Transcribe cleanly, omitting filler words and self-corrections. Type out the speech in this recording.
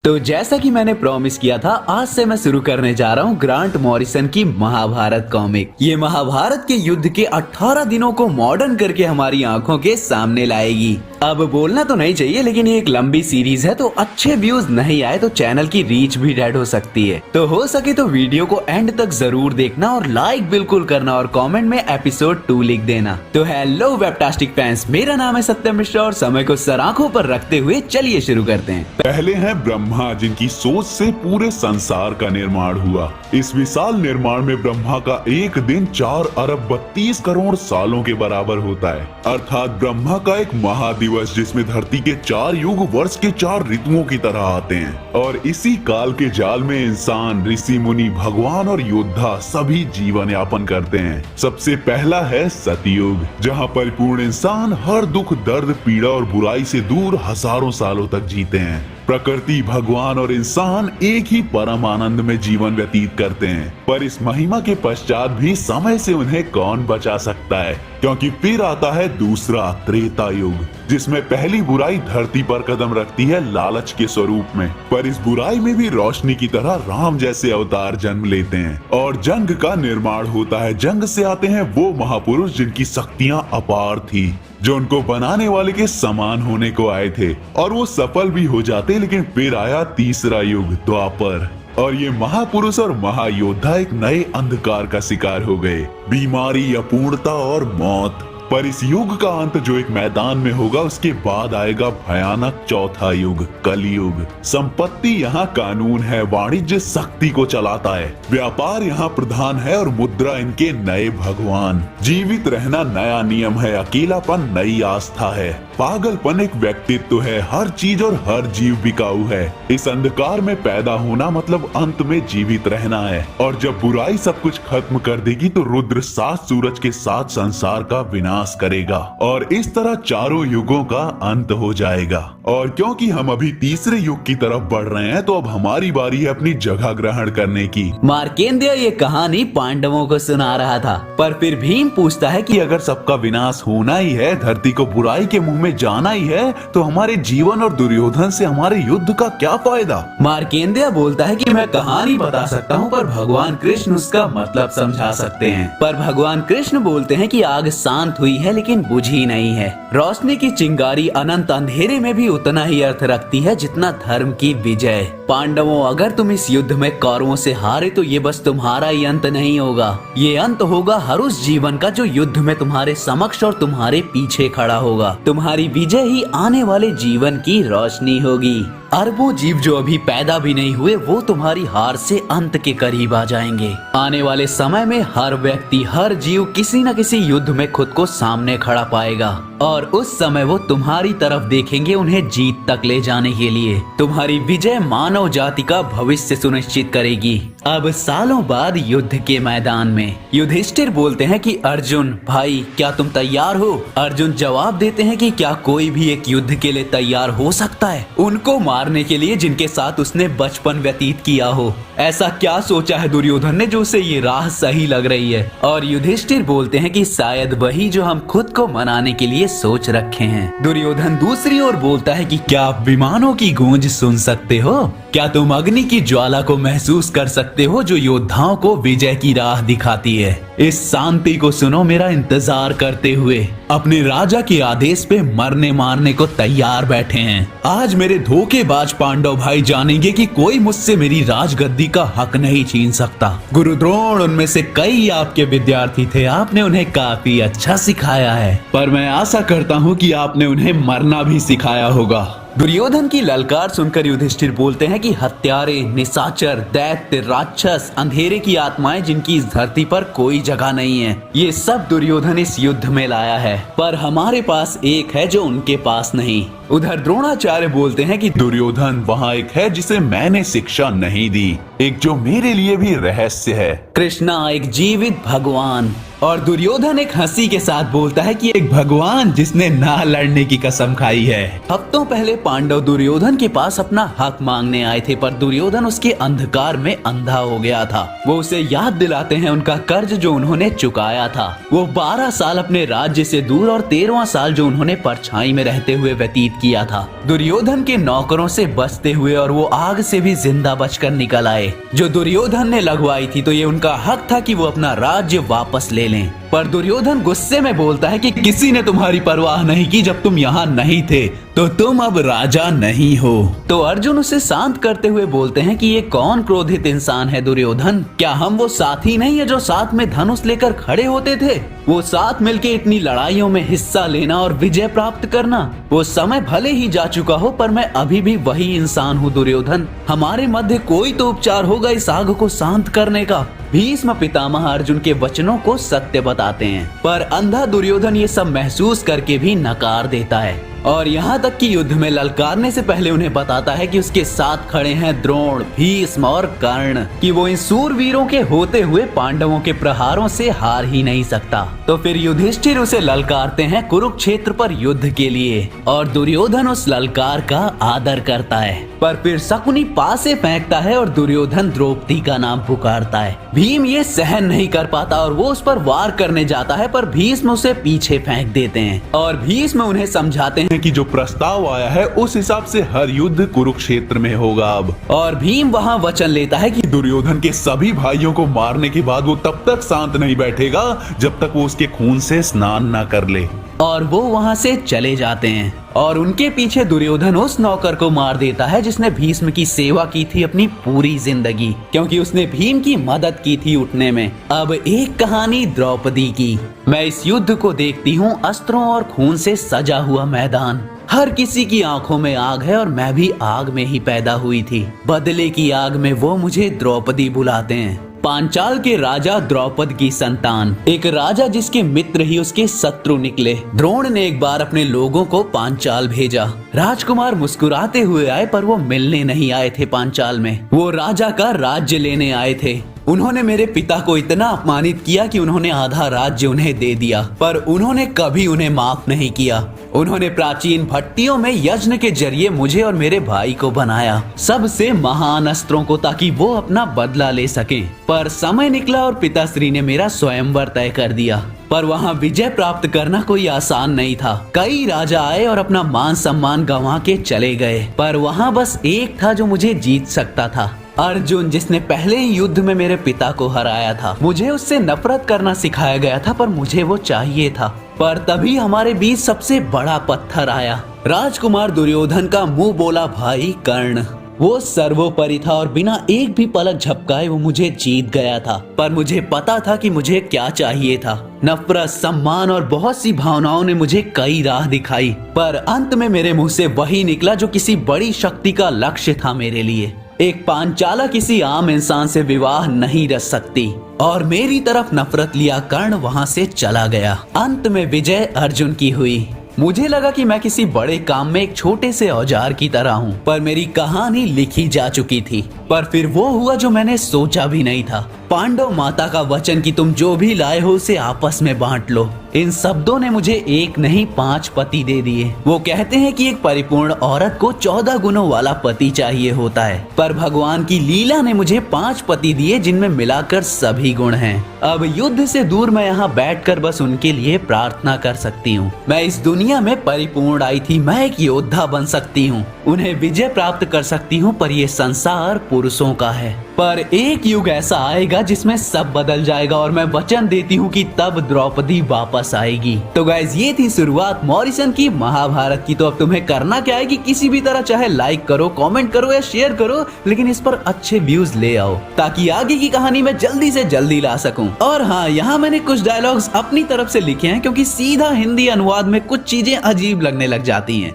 तो जैसा कि मैंने प्रॉमिस किया था, आज से मैं शुरू करने जा रहा हूँ ग्रांट मॉरिसन की महाभारत कॉमिक। ये महाभारत के युद्ध के 18 दिनों को मॉडर्न करके हमारी आंखों के सामने लाएगी। अब बोलना तो नहीं चाहिए, लेकिन ये एक लंबी सीरीज है, तो अच्छे व्यूज नहीं आए तो चैनल की रीच भी डेड हो सकती है। तो हो सके तो वीडियो को एंड तक जरूर देखना और लाइक बिल्कुल करना और कमेंट में एपिसोड 2 लिख देना। तो हेलो वेबटास्टिक फैंस, मेरा नाम है सत्यम मिश्रा और समय को सराखों पर रखते हुए चलिए शुरू करते हैं। पहले हैं ब्रह्मा, जिनकी सोच से पूरे संसार का निर्माण हुआ। इस विशाल निर्माण में ब्रह्मा का एक दिन 4 अरब 32 करोड़ सालों के बराबर होता है, अर्थात ब्रह्मा का एक महादिवस, जिसमें धरती के 4 युग वर्ष के 4 ऋतुओं की तरह आते हैं। और इसी काल के जाल में इंसान, ऋषि मुनि, भगवान और योद्धा सभी जीवन यापन करते हैं। सबसे पहला है सतयुग, जहाँ परिपूर्ण इंसान हर दुख, दर्द, पीड़ा और बुराई से दूर हजारों सालों तक जीते हैं। प्रकृति, भगवान और इंसान एक ही परम आनंद में जीवन व्यतीत करते हैं। पर इस महिमा के पश्चात भी समय से उन्हें कौन बचा सकता है, क्योंकि फिर आता है दूसरा त्रेता युग, जिसमें पहली बुराई धरती पर कदम रखती है लालच के स्वरूप में। पर इस बुराई में भी रोशनी की तरह राम जैसे अवतार जन्म लेते हैं और जंग का निर्माण होता है। जंग से आते हैं वो महापुरुष जिनकी शक्तियां अपार थी, जो उनको बनाने वाले के समान होने को आए थे, और वो सफल भी हो जाते। लेकिन फिर आया तीसरा युग, द्वापर, और ये महापुरुष और महायोद्धा एक नए अंधकार का शिकार हो गए, बीमारी, अपूर्णता और मौत। पर इस युग का अंत जो एक मैदान में होगा, उसके बाद आएगा भयानक चौथा युग, कलयुग। संपत्ति यहाँ कानून है, वाणिज्य शक्ति को चलाता है, व्यापार यहाँ प्रधान है और मुद्रा इनके नए भगवान। जीवित रहना नया नियम है, अकेलापन नई आस्था है, पागलपन एक व्यक्तित्व है, हर चीज और हर जीव बिकाऊ है। इस अंधकार में पैदा होना मतलब अंत में जीवित रहना है। और जब बुराई सब कुछ खत्म कर देगी तो रुद्र 7 सूरज के साथ संसार का विनाश करेगा और इस तरह चारों युगों का अंत हो जाएगा। और क्योंकि हम अभी तीसरे युग की तरफ बढ़ रहे हैं, तो अब हमारी बारी है अपनी जगह ग्रहण करने की। मार्केंडेय ये कहानी पांडवों को सुना रहा था, पर फिर भीम पूछता है कि अगर सबका विनाश होना ही है, धरती को बुराई के मुंह में जाना ही है, तो हमारे जीवन और दुर्योधन से हमारे युद्ध का क्या फायदा। मार्केंडेय बोलता है कि मैं कहानी बता सकता हूँ, पर भगवान कृष्ण उसका मतलब समझा सकते हैं। पर भगवान कृष्ण बोलते हैं कि आग शांत हुई है लेकिन बुझी नहीं है। रोशनी की चिंगारी अनंत अंधेरे में भी उतना ही अर्थ रखती है जितना धर्म की विजय। पांडवों, अगर तुम इस युद्ध में कौरवों से हारे तो ये बस तुम्हारा ही अंत नहीं होगा, ये अंत होगा हर उस जीवन का जो युद्ध में तुम्हारे समक्ष और तुम्हारे पीछे खड़ा होगा। तुम्हारी विजय ही आने वाले जीवन की रोशनी होगी। अरबों जीव जो अभी पैदा भी नहीं हुए, वो तुम्हारी हार से अंत के करीब आ जाएंगे। आने वाले समय में हर व्यक्ति, हर जीव किसी न किसी युद्ध में खुद को सामने खड़ा पाएगा और उस समय वो तुम्हारी तरफ देखेंगे, उन्हें जीत तक ले जाने के लिए। तुम्हारी विजय मानव जाति का भविष्य सुनिश्चित करेगी। अब सालों बाद युद्ध के मैदान में युधिष्ठिर बोलते हैं कि अर्जुन भाई, क्या तुम तैयार हो? अर्जुन जवाब देते हैं कि क्या कोई भी एक युद्ध के लिए तैयार हो सकता है, उनको मारने के लिए जिनके साथ उसने बचपन व्यतीत किया हो? ऐसा क्या सोचा है दुर्योधन ने जो उसे ये राह सही लग रही है? और युधिष्ठिर बोलते हैं कि शायद वही जो हम खुद को मनाने के लिए सोच रखे हैं। दुर्योधन दूसरी ओर बोलता है कि क्या आप विमानों की गूंज सुन सकते हो? क्या तुम अग्नि की ज्वाला को महसूस कर सकते हो जो योद्धाओं को विजय की राह दिखाती है? इस शांति को सुनो, मेरा इंतजार करते हुए अपने राजा के आदेश पे मरने मारने को तैयार बैठे हैं। आज मेरे धोखेबाज पांडव भाई जानेंगे कि कोई मुझसे मेरी राजगद्दी का हक नहीं छीन सकता। गुरु द्रोण उनमें से कई आपके विद्यार्थी थे, आपने उन्हें काफी अच्छा सिखाया है, पर मैं आशा करता हूँ कि आपने उन्हें मरना भी सिखाया होगा। दुर्योधन की ललकार सुनकर युधिष्ठिर बोलते हैं कि हत्यारे, निशाचर, दैत्य, राक्षस, अंधेरे की आत्माएं जिनकी इस धरती पर कोई जगह नहीं है, ये सब दुर्योधन इस युद्ध में लाया है, पर हमारे पास एक है जो उनके पास नहीं। उधर द्रोणाचार्य बोलते हैं कि दुर्योधन, वहाँ एक है जिसे मैंने शिक्षा नहीं दी, एक जो मेरे लिए भी रहस्य है। कृष्णा, एक जीवित भगवान। और दुर्योधन एक हंसी के साथ बोलता है कि एक भगवान जिसने ना लड़ने की कसम खाई है। हफ्तों पहले पांडव दुर्योधन के पास अपना हक मांगने आए थे, पर दुर्योधन उसके अंधकार में अंधा हो गया था। वो उसे याद दिलाते हैं उनका कर्ज जो उन्होंने चुकाया था। वो 12 साल अपने राज्य से दूर और 13वां साल जो उन्होंने परछाई में रहते हुए व्यतीत किया था, दुर्योधन के नौकरों से बचते हुए, और वो आग से भी जिंदा बचकर निकल आए जो दुर्योधन ने लगवाई थी। तो ये उनका हक था कि वो अपना राज्य वापस ले लें। पर दुर्योधन गुस्से में बोलता है कि किसी ने तुम्हारी परवाह नहीं की, जब तुम यहाँ नहीं थे तो तुम अब राजा नहीं हो। तो अर्जुन उसे शांत करते हुए बोलते हैं कि ये कौन क्रोधित इंसान है दुर्योधन? क्या हम वो साथी नहीं है जो साथ में धनुष लेकर खड़े होते थे? वो साथ मिलके इतनी लड़ाइयों में हिस्सा लेना और विजय प्राप्त करना, वो समय भले ही जा चुका हो पर मैं अभी भी वही इंसान हूँ दुर्योधन। हमारे मध्य कोई तो उपचार होगा इस आग को शांत करने का। भीष्म पितामह अर्जुन के वचनों को सत्य बताते हैं, पर अंधा दुर्योधन ये सब महसूस करके भी नकार देता है और यहाँ तक कि युद्ध में ललकारने से पहले उन्हें बताता है कि उसके साथ खड़े हैं द्रोण, भीष्म और कर्ण, कि वो इन सूरवीरों के होते हुए पांडवों के प्रहारों से हार ही नहीं सकता। तो फिर युधिष्ठिर उसे ललकारते हैं कुरुक्षेत्र पर युद्ध के लिए और दुर्योधन उस ललकार का आदर करता है। पर फिर शकुनी पासे फेंकता है और दुर्योधन द्रौपदी का नाम पुकारता है। भीम ये सहन नहीं कर पाता और वो उस पर वार करने जाता है, पर भीष्म उसे पीछे फेंक देते हैं और भीष्म उन्हें समझाते हैं कि जो प्रस्ताव आया है उस हिसाब से हर युद्ध कुरुक्षेत्र में होगा अब। और भीम वहाँ वचन लेता है कि दुर्योधन के सभी भाइयों को मारने के बाद वो तब तक शांत नहीं बैठेगा जब तक वो उसके खून से स्नान न कर ले। और वो वहाँ से चले जाते हैं और उनके पीछे दुर्योधन उस नौकर को मार देता है जिसने भीष्म की सेवा की थी अपनी पूरी जिंदगी, क्योंकि उसने भीम की मदद की थी उठने में। अब एक कहानी द्रौपदी की। मैं इस युद्ध को देखती हूँ अस्त्रों और खून से सजा हुआ मैदान। हर किसी की आंखों में आग है और मैं भी आग में ही पैदा हुई थी। बदले की आग में वो मुझे द्रौपदी बुलाते हैं। पांचाल के राजा द्रौपद की संतान, एक राजा जिसके मित्र ही उसके शत्रु निकले। द्रोण ने एक बार अपने लोगों को पांचाल भेजा। राजकुमार मुस्कुराते हुए आए, पर वो मिलने नहीं आए थे पांचाल में, वो राजा का राज्य लेने आए थे। उन्होंने मेरे पिता को इतना अपमानित किया कि उन्होंने आधा राज्य उन्हें दे दिया, पर उन्होंने कभी उन्हें माफ नहीं किया। उन्होंने प्राचीन भट्टियों में यज्ञ के जरिए मुझे और मेरे भाई को बनाया, सबसे महान अस्त्रों को, ताकि वो अपना बदला ले सके। पर समय निकला और पिताश्री ने मेरा स्वयंवर तय कर दिया। पर वहाँ विजय प्राप्त करना कोई आसान नहीं था। कई राजा आए और अपना मान सम्मान गंवा के चले गए, पर वहाँ बस एक था जो मुझे जीत सकता था, अर्जुन, जिसने पहले ही युद्ध में मेरे पिता को हराया था। मुझे उससे नफरत करना सिखाया गया था, पर मुझे वो चाहिए था। पर तभी हमारे बीच सबसे बड़ा पत्थर आया। राजकुमार दुर्योधन का मुंह बोला भाई कर्ण। वो सर्वोपरि था और बिना एक भी पलक झपकाए वो मुझे जीत गया था। पर मुझे पता था कि मुझे क्या चाहिए था। नफरत, सम्मान और बहुत सी भावनाओं ने मुझे कई राह दिखाई, पर अंत में मेरे मुंह से वही निकला जो किसी बड़ी शक्ति का लक्ष्य था मेरे लिए। एक पांचाला किसी आम इंसान से विवाह नहीं रच सकती, और मेरी तरफ नफरत लिया कर्ण वहां से चला गया। अंत में विजय अर्जुन की हुई। मुझे लगा कि मैं किसी बड़े काम में एक छोटे से औजार की तरह हूँ, पर मेरी कहानी लिखी जा चुकी थी। पर फिर वो हुआ जो मैंने सोचा भी नहीं था। पांडव माता का वचन कि तुम जो भी लाए हो उसे आपस में बांट लो, इन शब्दों ने मुझे एक नहीं 5 पति दे दिए। वो कहते हैं कि एक परिपूर्ण औरत को 14 गुणों वाला पति चाहिए होता है, पर भगवान की लीला ने मुझे 5 पति दिए जिनमें मिलाकर सभी गुण हैं। अब युद्ध से दूर मैं यहाँ बैठकर बस उनके लिए प्रार्थना कर सकती हूँ। मैं इस दुनिया में परिपूर्ण आई थी, मैं एक योद्धा बन सकती हूँ, उन्हें विजय प्राप्त कर सकती हूँ, पर ये संसार पुरुषों का है। पर एक युग ऐसा आएगा जिसमें सब बदल जाएगा, और मैं वचन देती हूँ कि तब द्रौपदी वापस आएगी। तो गाइज, ये थी शुरुआत मॉरिसन की महाभारत की। तो अब तुम्हें करना क्या है कि किसी भी तरह चाहे लाइक करो, कमेंट करो या शेयर करो, लेकिन इस पर अच्छे व्यूज ले आओ ताकि आगे की कहानी मैं जल्दी से जल्दी ला सकूं। और हाँ, यहाँ मैंने कुछ डायलॉग्स अपनी तरफ से लिखे हैं, क्योंकि सीधा हिंदी अनुवाद में कुछ चीजें अजीब लगने लग जाती हैं।